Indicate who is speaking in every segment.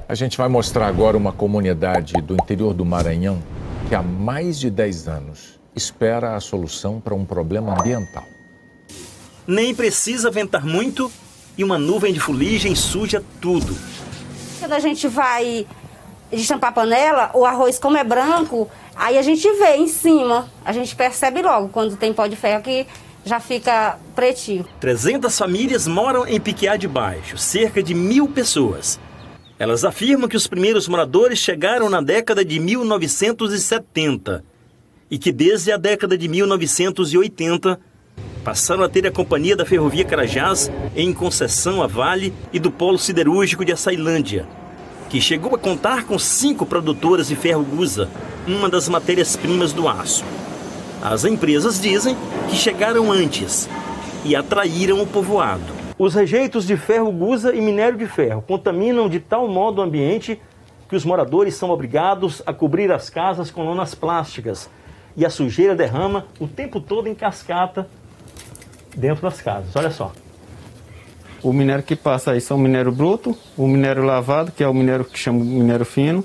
Speaker 1: A gente vai mostrar agora uma comunidade do interior do Maranhão que há mais de 10 anos espera a solução para um problema ambiental.
Speaker 2: Nem precisa ventar muito e uma nuvem de fuligem suja tudo.
Speaker 3: Quando a gente vai destampar a panela, o arroz, como é branco, aí a gente vê em cima, a gente percebe logo quando tem pó de ferro que já fica pretinho. 300
Speaker 2: famílias moram em Piquiá de Baixo, cerca de 1.000 pessoas. Elas afirmam que os primeiros moradores chegaram na década de 1970 e que desde a década de 1980 passaram a ter a companhia da Ferrovia Carajás em concessão à Vale e do Polo Siderúrgico de Açailândia, que chegou a contar com 5 produtoras de ferro-gusa, uma das matérias-primas do aço. As empresas dizem que chegaram antes e atraíram o povoado. Os rejeitos de ferro-gusa e minério de ferro contaminam de tal modo o ambiente que os moradores são obrigados a cobrir as casas com lonas plásticas e a sujeira derrama o tempo todo em cascata dentro das casas. Olha só.
Speaker 4: O minério que passa aí são o minério bruto, o minério lavado, que é o minério que chama minério fino.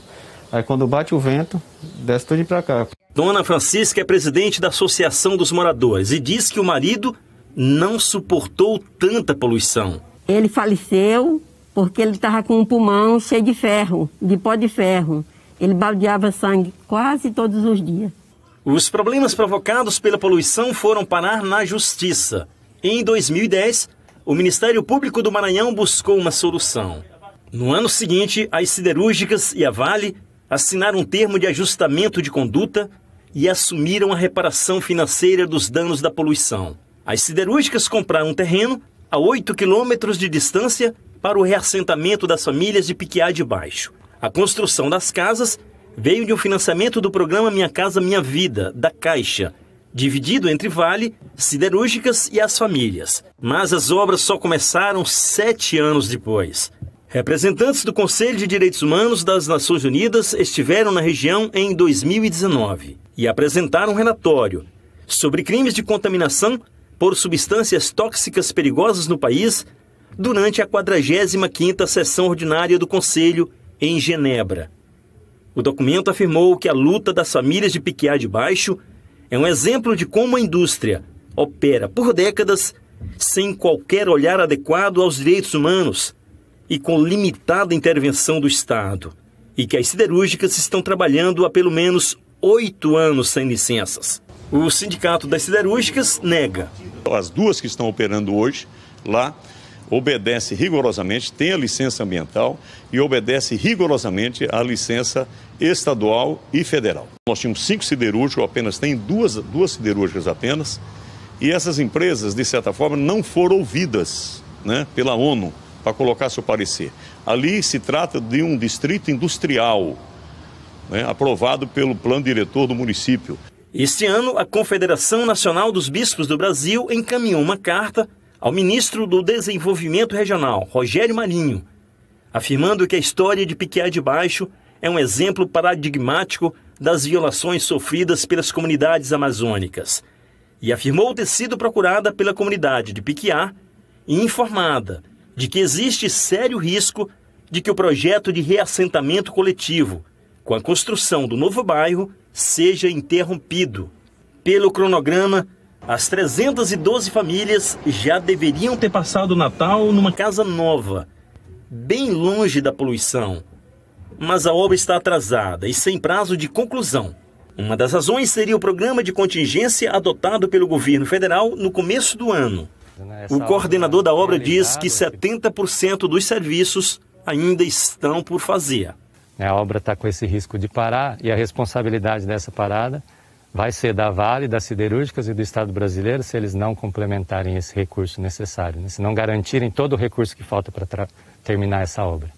Speaker 4: Aí quando bate o vento, desce tudo para cá.
Speaker 2: Dona Francisca é presidente da Associação dos Moradores e diz que o marido não suportou tanta poluição.
Speaker 5: Ele faleceu porque ele estava com um pulmão cheio de ferro, de pó de ferro. Ele baldeava sangue quase todos os dias.
Speaker 2: Os problemas provocados pela poluição foram parar na Justiça. Em 2010, o Ministério Público do Maranhão buscou uma solução. No ano seguinte, as siderúrgicas e a Vale assinaram um termo de ajustamento de conduta e assumiram a reparação financeira dos danos da poluição. As siderúrgicas compraram um terreno a 8 quilômetros de distância para o reassentamento das famílias de Piquiá de Baixo. A construção das casas veio de um financiamento do programa Minha Casa Minha Vida, da Caixa, dividido entre Vale, siderúrgicas e as famílias. Mas as obras só começaram 7 anos depois. Representantes do Conselho de Direitos Humanos das Nações Unidas estiveram na região em 2019 e apresentaram um relatório sobre crimes de contaminação por substâncias tóxicas perigosas no país durante a 45ª sessão ordinária do Conselho em Genebra. O documento afirmou que a luta das famílias de Piquiá de Baixo é um exemplo de como a indústria opera por décadas sem qualquer olhar adequado aos direitos humanos e com limitada intervenção do Estado, e que as siderúrgicas estão trabalhando há pelo menos 8 anos sem licenças. O Sindicato das Siderúrgicas nega.
Speaker 6: As duas que estão operando hoje lá obedecem rigorosamente, tem a licença ambiental e obedece rigorosamente a licença estadual e federal. Nós tínhamos 5 siderúrgicos, apenas tem duas siderúrgicas apenas, e essas empresas, de certa forma, não foram ouvidas, né, pela ONU para colocar seu parecer. Ali se trata de um distrito industrial, né, aprovado pelo plano diretor do município.
Speaker 2: Este ano, a Confederação Nacional dos Bispos do Brasil encaminhou uma carta ao ministro do Desenvolvimento Regional, Rogério Marinho, afirmando que a história de Piquiá de Baixo é um exemplo paradigmático das violações sofridas pelas comunidades amazônicas, e afirmou ter sido procurada pela comunidade de Piquiá e informada de que existe sério risco de que o projeto de reassentamento coletivo, com a construção do novo bairro, seja interrompido. Pelo cronograma, as 312 famílias já deveriam ter passado o Natal numa casa nova, bem longe da poluição. Mas a obra está atrasada e sem prazo de conclusão. Uma das razões seria o programa de contingência adotado pelo governo federal no começo do ano. O coordenador da obra diz que 70% dos serviços ainda estão por fazer.
Speaker 7: A obra está com esse risco de parar e a responsabilidade dessa parada vai ser da Vale, das siderúrgicas e do Estado brasileiro se eles não complementarem esse recurso necessário, né? Se não garantirem todo o recurso que falta para terminar essa obra.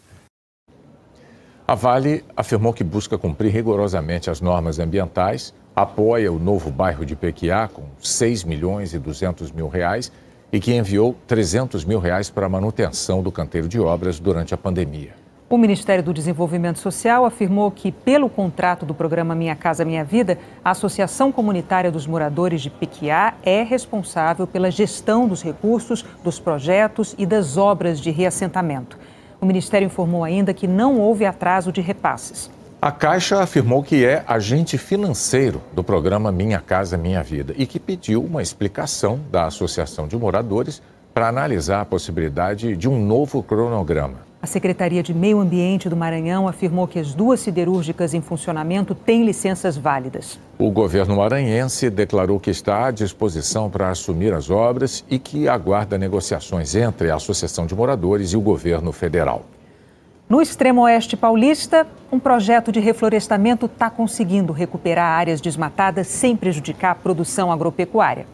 Speaker 1: A Vale afirmou que busca cumprir rigorosamente as normas ambientais, apoia o novo bairro de Piquiá com 6 milhões e 200 mil reais e que enviou 300 mil reais para a manutenção do canteiro de obras durante a pandemia.
Speaker 8: O Ministério do Desenvolvimento Social afirmou que, pelo contrato do programa Minha Casa Minha Vida, a Associação Comunitária dos Moradores de Piquiá é responsável pela gestão dos recursos, dos projetos e das obras de reassentamento. O Ministério informou ainda que não houve atraso de repasses.
Speaker 1: A Caixa afirmou que é agente financeiro do programa Minha Casa Minha Vida e que pediu uma explicação da Associação de Moradores para analisar a possibilidade de um novo cronograma.
Speaker 8: A Secretaria de Meio Ambiente do Maranhão afirmou que as 2 siderúrgicas em funcionamento têm licenças válidas.
Speaker 1: O governo maranhense declarou que está à disposição para assumir as obras e que aguarda negociações entre a Associação de Moradores e o governo federal.
Speaker 8: No extremo oeste paulista, um projeto de reflorestamento está conseguindo recuperar áreas desmatadas sem prejudicar a produção agropecuária.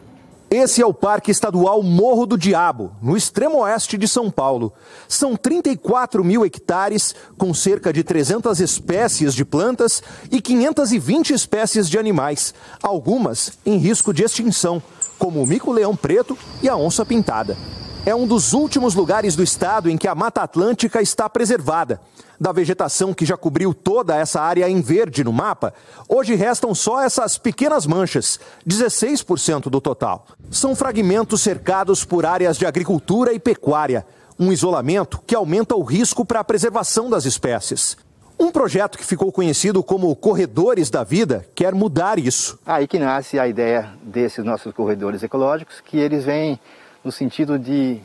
Speaker 9: Esse é o Parque Estadual Morro do Diabo, no extremo oeste de São Paulo. São 34 mil hectares, com cerca de 300 espécies de plantas e 520 espécies de animais, algumas em risco de extinção, como o mico-leão preto e a onça-pintada. É um dos últimos lugares do estado em que a Mata Atlântica está preservada. Da vegetação que já cobriu toda essa área em verde no mapa, hoje restam só essas pequenas manchas, 16% do total. São fragmentos cercados por áreas de agricultura e pecuária, um isolamento que aumenta o risco para a preservação das espécies. Um projeto que ficou conhecido como Corredores da Vida quer mudar isso.
Speaker 10: Aí que nasce a ideia desses nossos corredores ecológicos, que eles vêm no sentido de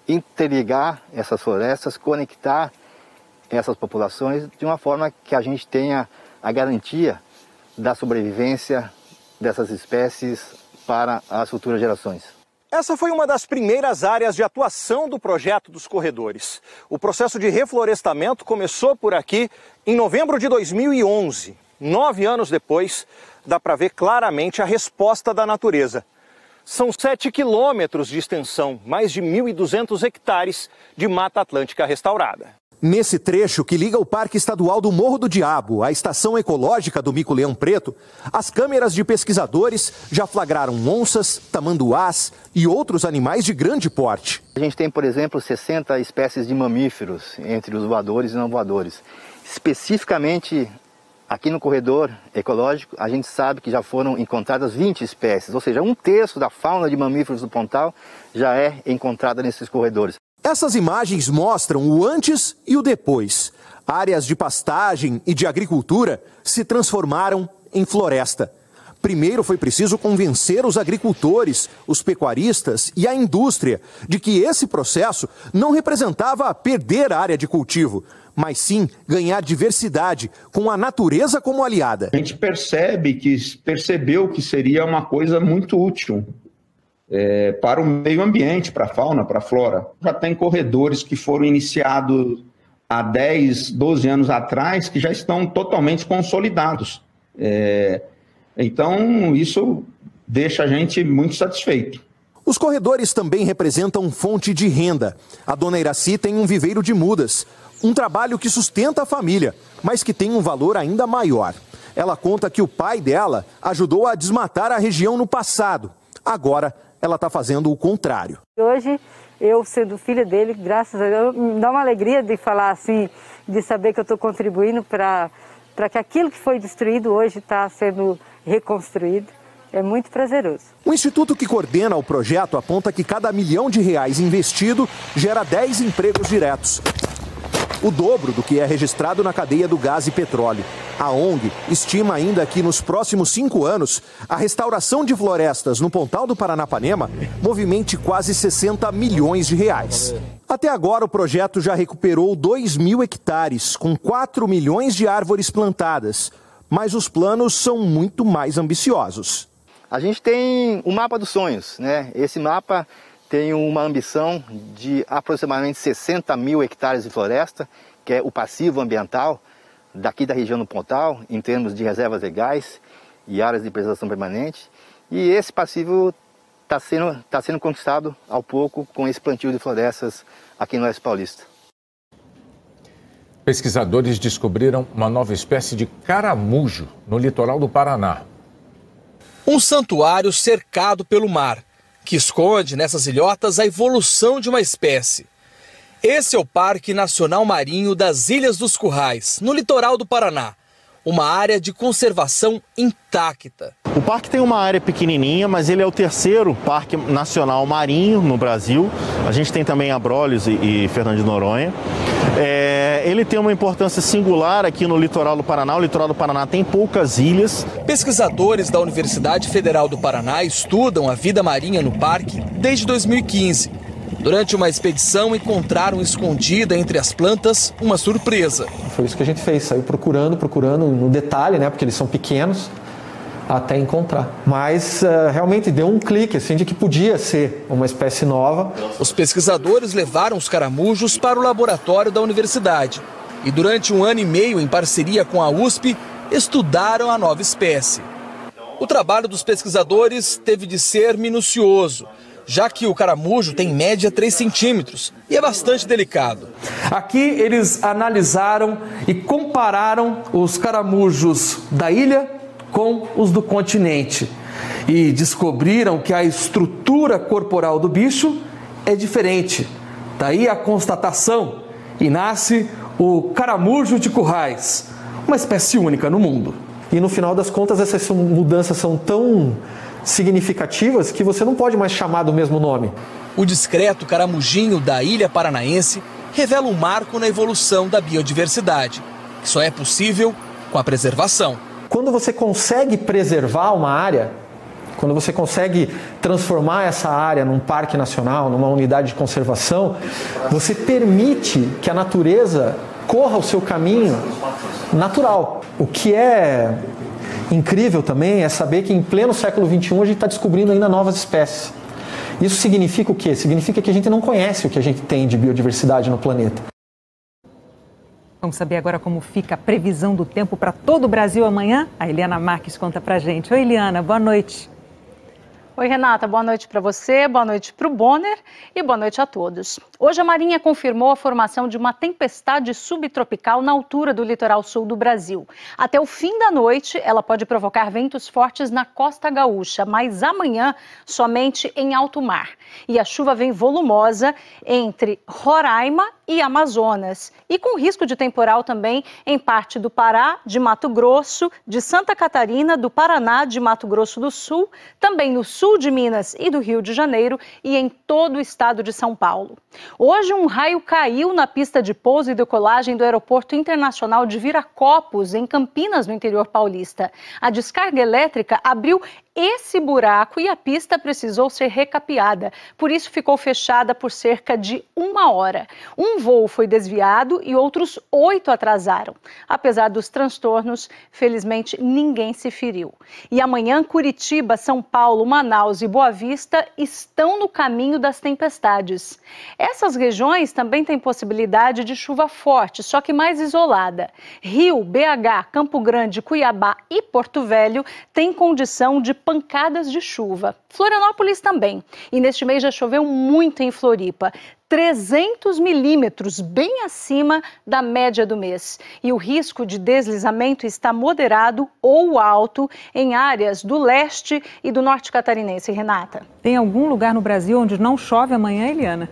Speaker 10: interligar essas florestas, conectar essas populações de uma forma que a gente tenha a garantia da sobrevivência dessas espécies para as futuras gerações.
Speaker 9: Essa foi uma das primeiras áreas de atuação do projeto dos corredores. O processo de reflorestamento começou por aqui em novembro de 2011. 9 anos depois, dá para ver claramente a resposta da natureza. São 7 quilômetros de extensão, mais de 1.200 hectares de Mata Atlântica restaurada. Nesse trecho que liga o Parque Estadual do Morro do Diabo à Estação Ecológica do Mico-Leão Preto, as câmeras de pesquisadores já flagraram onças, tamanduás e outros animais de grande porte.
Speaker 10: A gente tem, por exemplo, 60 espécies de mamíferos entre os voadores e não voadores. Especificamente aqui no corredor ecológico, a gente sabe que já foram encontradas 20 espécies, ou seja, 1/3 da fauna de mamíferos do Pontal já é encontrada nesses corredores.
Speaker 9: Essas imagens mostram o antes e o depois. Áreas de pastagem e de agricultura se transformaram em floresta. Primeiro foi preciso convencer os agricultores, os pecuaristas e a indústria de que esse processo não representava perder a área de cultivo, mas sim ganhar diversidade, com a natureza como aliada.
Speaker 11: A gente percebeu que seria uma coisa muito útil para o meio ambiente, para a fauna, para a flora. Já tem corredores que foram iniciados há 10, 12 anos atrás que já estão totalmente consolidados. Então, isso deixa a gente muito satisfeito.
Speaker 9: Os corredores também representam fonte de renda. A dona Iraci tem um viveiro de mudas, um trabalho que sustenta a família, mas que tem um valor ainda maior. Ela conta que o pai dela ajudou a desmatar a região no passado. Agora, ela está fazendo o contrário.
Speaker 12: Hoje, eu sendo filha dele, graças a Deus, me dá uma alegria de falar assim, de saber que eu estou contribuindo para que aquilo que foi destruído hoje está sendo reconstruído. É muito prazeroso.
Speaker 9: O instituto que coordena o projeto aponta que cada R$1 milhão investido gera 10 empregos diretos. O dobro do que é registrado na cadeia do gás e petróleo. A ONG estima ainda que nos próximos 5 anos, a restauração de florestas no Pontal do Paranapanema movimente quase R$60 milhões. Até agora, o projeto já recuperou 2.000 hectares, com 4 milhões de árvores plantadas. Mas os planos são muito mais ambiciosos.
Speaker 10: A gente tem o mapa dos sonhos, né? Esse mapa tem uma ambição de aproximadamente 60 mil hectares de floresta, que é o passivo ambiental daqui da região do Pontal, em termos de reservas legais e áreas de preservação permanente. E esse passivo está sendo conquistado ao pouco com esse plantio de florestas aqui no Oeste Paulista.
Speaker 1: Pesquisadores descobriram uma nova espécie de caramujo no litoral do Paraná.
Speaker 13: Um santuário cercado pelo mar, que esconde nessas ilhotas a evolução de uma espécie. Esse é o Parque Nacional Marinho das Ilhas dos Currais, no litoral do Paraná. Uma área de conservação intacta.
Speaker 14: O parque tem uma área pequenininha, mas ele é o 3º parque nacional marinho no Brasil. A gente tem também Abrolhos e Fernando de Noronha. Ele tem uma importância singular aqui no litoral do Paraná. O litoral do Paraná tem poucas ilhas.
Speaker 13: Pesquisadores da Universidade Federal do Paraná estudam a vida marinha no parque desde 2015. Durante uma expedição, encontraram escondida entre as plantas uma surpresa.
Speaker 15: Foi isso que a gente fez, saiu procurando no detalhe, né, porque eles são pequenos, até encontrar. Mas realmente deu um clique assim, de que podia ser uma espécie nova.
Speaker 13: Os pesquisadores levaram os caramujos para o laboratório da universidade e durante 1 ano e meio, em parceria com a USP, estudaram a nova espécie. O trabalho dos pesquisadores teve de ser minucioso, já que o caramujo tem em média 3 centímetros e é bastante delicado.
Speaker 16: Aqui eles analisaram e compararam os caramujos da ilha com os do continente e descobriram que a estrutura corporal do bicho é diferente. Daí a constatação e nasce o caramujo de Currais, uma espécie única no mundo.
Speaker 15: E no final das contas essas mudanças são tão significativas que você não pode mais chamar do mesmo nome.
Speaker 13: O discreto caramujinho da ilha paranaense revela um marco na evolução da biodiversidade, que só é possível com a preservação.
Speaker 15: Quando você consegue preservar uma área, quando você consegue transformar essa área num parque nacional, numa unidade de conservação, você permite que a natureza corra o seu caminho natural. O que é incrível também é saber que em pleno século XXI a gente está descobrindo ainda novas espécies. Isso significa o quê? Significa que a gente não conhece o que a gente tem de biodiversidade no planeta.
Speaker 8: Vamos saber agora como fica a previsão do tempo para todo o Brasil amanhã? A Eliana Marques conta pra gente. Oi, Eliana, boa noite.
Speaker 17: Oi, Renata, boa noite para você, boa noite para o Bonner e boa noite a todos. Hoje a Marinha confirmou a formação de uma tempestade subtropical na altura do litoral sul do Brasil. Até o fim da noite, ela pode provocar ventos fortes na costa gaúcha, mas amanhã somente em alto mar. E a chuva vem volumosa entre Roraima e Amazonas. E com risco de temporal também em parte do Pará, de Mato Grosso, de Santa Catarina, do Paraná, de Mato Grosso do Sul, também no sul de Minas e do Rio de Janeiro e em todo o estado de São Paulo. Hoje um raio caiu na pista de pouso e decolagem do Aeroporto Internacional de Viracopos, em Campinas, no interior paulista. A descarga elétrica abriu esse buraco e a pista precisou ser recapeada. Por isso ficou fechada por cerca de 1 hora. Um voo foi desviado e outros 8 atrasaram. Apesar dos transtornos, felizmente ninguém se feriu. E amanhã, Curitiba, São Paulo, Manaus e Boa Vista estão no caminho das tempestades. Essas regiões também têm possibilidade de chuva forte, só que mais isolada. Rio, BH, Campo Grande, Cuiabá e Porto Velho têm condição de pancadas de chuva. Florianópolis também. E neste mês já choveu muito em Floripa. 300 milímetros, bem acima da média do mês. E o risco de deslizamento está moderado ou alto em áreas do leste e do norte catarinense. Renata.
Speaker 8: Tem algum lugar no Brasil onde não chove amanhã, Eliana?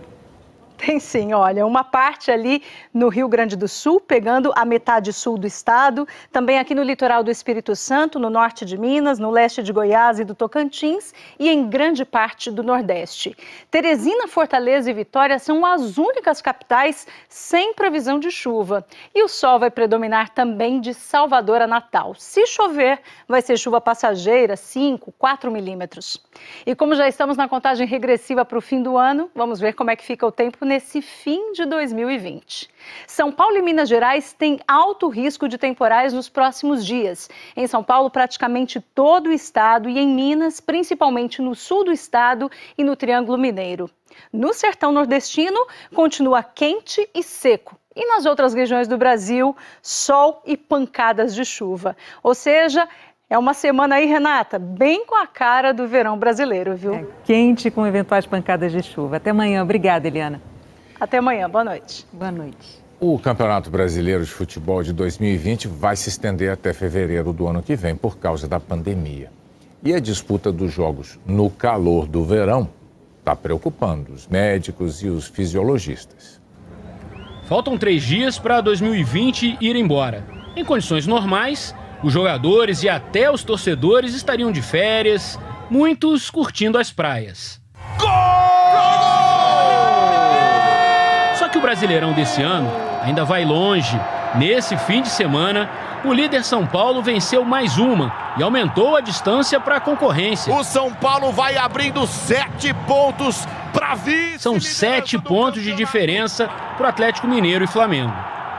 Speaker 17: Tem sim, olha, uma parte ali no Rio Grande do Sul, pegando a metade sul do estado, também aqui no litoral do Espírito Santo, no norte de Minas, no leste de Goiás e do Tocantins e em grande parte do Nordeste. Teresina, Fortaleza e Vitória são as únicas capitais sem previsão de chuva. E o sol vai predominar também de Salvador a Natal. Se chover, vai ser chuva passageira, 5, 4 milímetros. E como já estamos na contagem regressiva para o fim do ano, vamos ver como é que fica o tempo nesse fim de 2020. São Paulo e Minas Gerais têm alto risco de temporais nos próximos dias. Em São Paulo, praticamente todo o estado e em Minas, principalmente no sul do estado e no Triângulo Mineiro. No sertão nordestino, continua quente e seco. E nas outras regiões do Brasil, sol e pancadas de chuva. Ou seja, é uma semana aí, Renata, bem com a cara do verão brasileiro, viu?
Speaker 8: É quente com eventuais pancadas de chuva. Até amanhã. Obrigada, Eliana.
Speaker 17: Até amanhã. Boa noite.
Speaker 8: Boa noite.
Speaker 1: O Campeonato Brasileiro de Futebol de 2020 vai se estender até fevereiro do ano que vem por causa da pandemia. E a disputa dos jogos no calor do verão está preocupando os médicos e os fisiologistas.
Speaker 18: Faltam 3 dias para 2020 ir embora. Em condições normais, os jogadores e até os torcedores estariam de férias, muitos curtindo as praias. Gol! Só que o Brasileirão desse ano ainda vai longe. Nesse fim de semana, o líder São Paulo venceu mais uma e aumentou a distância para a concorrência.
Speaker 19: O São Paulo vai abrindo 7 pontos para vice.
Speaker 18: São 7 pontos de diferença para o Atlético Mineiro e Flamengo.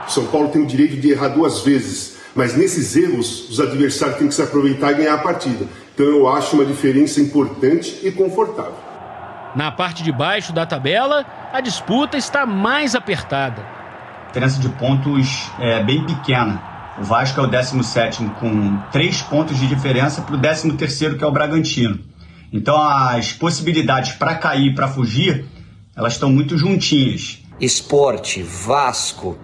Speaker 20: O São Paulo tem o direito de errar 2 vezes, mas nesses erros os adversários têm que se aproveitar e ganhar a partida. Então eu acho uma diferença importante e confortável.
Speaker 18: Na parte de baixo da tabela, a disputa está mais apertada.
Speaker 21: A diferença de pontos é bem pequena. O Vasco é o 17º com 3 pontos de diferença para o 13º, que é o Bragantino. Então as possibilidades para cair e para fugir, elas estão muito juntinhas.
Speaker 22: Sport, Vasco,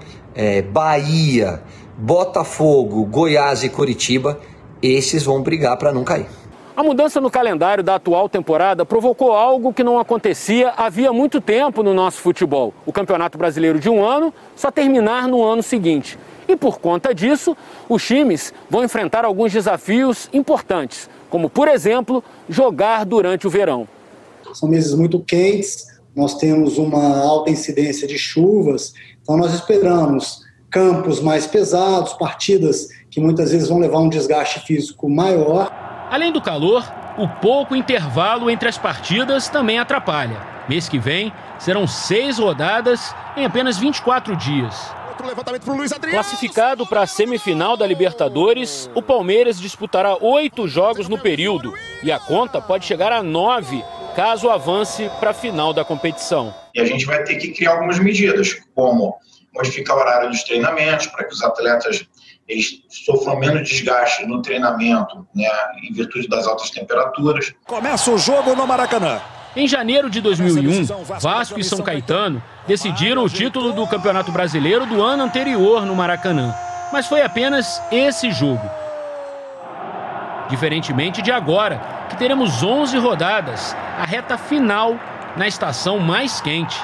Speaker 22: Bahia, Botafogo, Goiás e Coritiba, esses vão brigar para não cair.
Speaker 23: A mudança no calendário da atual temporada provocou algo que não acontecia havia muito tempo no nosso futebol. O Campeonato Brasileiro de um ano só terminar no ano seguinte. E por conta disso, os times vão enfrentar alguns desafios importantes, como, por exemplo, jogar durante o verão.
Speaker 24: São meses muito quentes, nós temos uma alta incidência de chuvas, então nós esperamos campos mais pesados, partidas que muitas vezes vão levar um desgaste físico maior.
Speaker 18: Além do calor, o pouco intervalo entre as partidas também atrapalha. Mês que vem, serão 6 rodadas em apenas 24 dias. Classificado para a semifinal da Libertadores, o Palmeiras disputará 8 jogos no período e a conta pode chegar a 9, caso avance para a final da competição.
Speaker 25: E a gente vai ter que criar algumas medidas, como modificar o horário dos treinamentos para que os atletas eles sofram menos desgaste no treinamento, né, em virtude das altas temperaturas.
Speaker 19: Começa o jogo no Maracanã.
Speaker 18: Em janeiro de 2001, Vasco e São Caetano decidiram o título do Campeonato Brasileiro do ano anterior no Maracanã. Mas foi apenas esse jogo. Diferentemente de agora, que teremos 11 rodadas, a reta final na estação mais quente.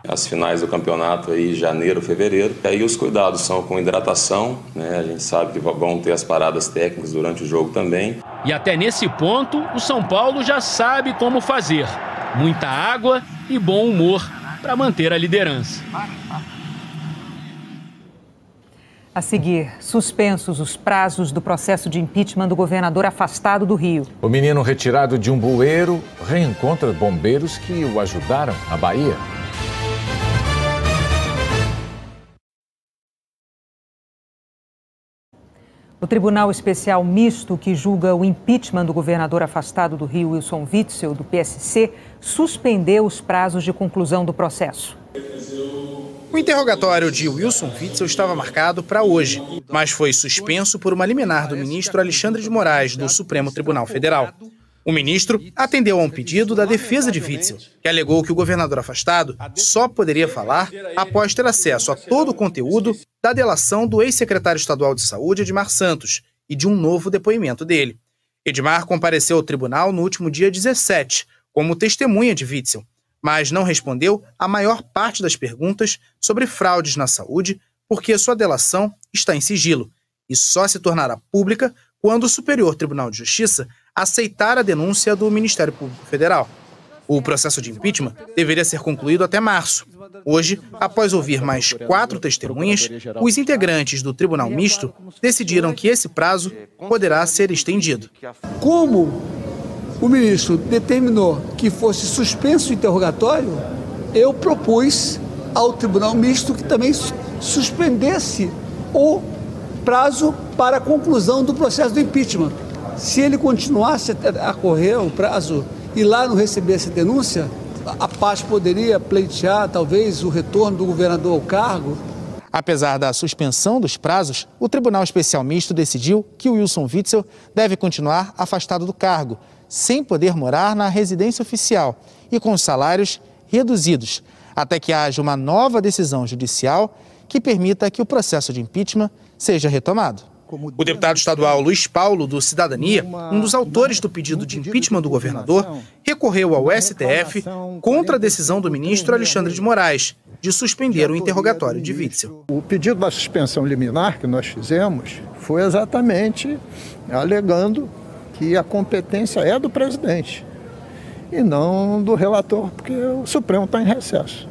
Speaker 26: As finais do campeonato aí, janeiro, fevereiro. E aí os cuidados são com hidratação, né? A gente sabe que vão ter as paradas técnicas durante o jogo também.
Speaker 18: E até nesse ponto, o São Paulo já sabe como fazer. Muita água e bom humor para manter a liderança.
Speaker 8: A seguir, suspensos os prazos do processo de impeachment do governador afastado do Rio.
Speaker 1: O menino retirado de um bueiro reencontra bombeiros que o ajudaram na Bahia.
Speaker 8: O Tribunal Especial Misto, que julga o impeachment do governador afastado do Rio, Wilson Witzel, do PSC, suspendeu os prazos de conclusão do processo.
Speaker 27: O interrogatório de Wilson Witzel estava marcado para hoje, mas foi suspenso por uma liminar do ministro Alexandre de Moraes, do Supremo Tribunal Federal. O ministro atendeu a um pedido da defesa de Witzel, que alegou que o governador afastado só poderia falar após ter acesso a todo o conteúdo da delação do ex-secretário estadual de Saúde, Edmar Santos, e de um novo depoimento dele. Edmar compareceu ao tribunal no último dia 17, como testemunha de Witzel, mas não respondeu a maior parte das perguntas sobre fraudes na saúde, porque sua delação está em sigilo e só se tornará pública quando o Superior Tribunal de Justiça aceitar a denúncia do Ministério Público Federal. O processo de impeachment deveria ser concluído até março. Hoje, após ouvir mais 4 testemunhas, os integrantes do Tribunal Misto decidiram que esse prazo poderá ser estendido.
Speaker 28: Como o ministro determinou que fosse suspenso o interrogatório, eu propus ao Tribunal Misto que também suspendesse o prazo para a conclusão do processo do impeachment. Se ele continuasse a correr o prazo e lá não recebesse denúncia, a paz poderia pleitear talvez o retorno do governador ao cargo.
Speaker 27: Apesar da suspensão dos prazos, o Tribunal Especial Misto decidiu que o Wilson Witzel deve continuar afastado do cargo, sem poder morar na residência oficial e com salários reduzidos, até que haja uma nova decisão judicial que permita que o processo de impeachment seja retomado. O deputado estadual Luiz Paulo, do Cidadania, um dos autores do pedido de impeachment do governador, recorreu ao STF contra a decisão do ministro Alexandre de Moraes de suspender o interrogatório de Witzel.
Speaker 29: O pedido da suspensão liminar que nós fizemos foi exatamente alegando que a competência é do presidente e não do relator, porque o Supremo está em recesso.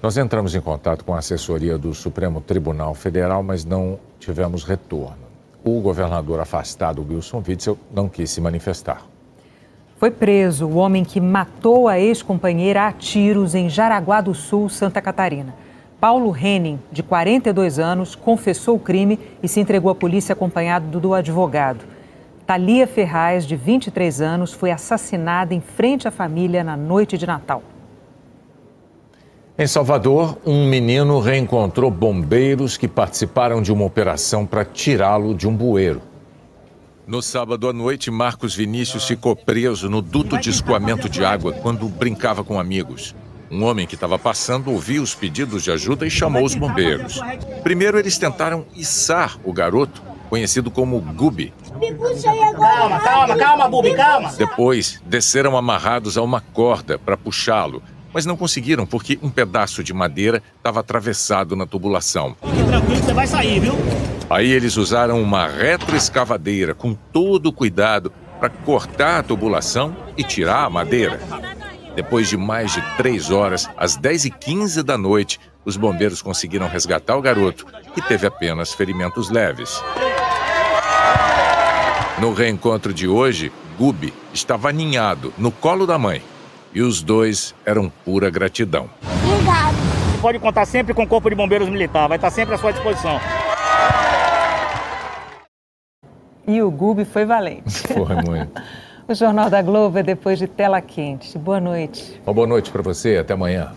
Speaker 1: Nós entramos em contato com a assessoria do Supremo Tribunal Federal, mas não tivemos retorno. O governador afastado, Wilson Witzel, não quis se manifestar.
Speaker 8: Foi preso o homem que matou a ex-companheira a tiros em Jaraguá do Sul, Santa Catarina. Paulo Henning, de 42 anos, confessou o crime e se entregou à polícia acompanhado do advogado. Thalia Ferraz, de 23 anos, foi assassinada em frente à família na noite de Natal.
Speaker 1: Em Salvador, um menino reencontrou bombeiros que participaram de uma operação para tirá-lo de um bueiro. No sábado à noite, Marcos Vinícius ficou preso no duto de escoamento de água quando brincava com amigos. Um homem que estava passando ouviu os pedidos de ajuda e chamou os bombeiros. Primeiro, eles tentaram içar o garoto, conhecido como Gubi.
Speaker 2: Calma, Bubi, calma.
Speaker 1: Depois, desceram amarrados a uma corda para puxá-lo, mas não conseguiram porque um pedaço de madeira estava atravessado na tubulação.
Speaker 2: Fique tranquilo que você vai sair, viu?
Speaker 1: Aí eles usaram uma retroescavadeira com todo o cuidado para cortar a tubulação e tirar a madeira. Depois de mais de 3 horas, às 10h15 da noite, os bombeiros conseguiram resgatar o garoto, que teve apenas ferimentos leves. No reencontro de hoje, Gubi estava aninhado no colo da mãe. E os dois eram pura gratidão.
Speaker 2: Obrigado. Pode contar sempre com o Corpo de Bombeiros Militar, vai estar sempre à sua disposição.
Speaker 8: E o Gubi foi valente.
Speaker 1: Foi muito.
Speaker 8: O Jornal da Globo é depois de Tela Quente. Boa noite.
Speaker 1: Uma boa noite para você, até amanhã.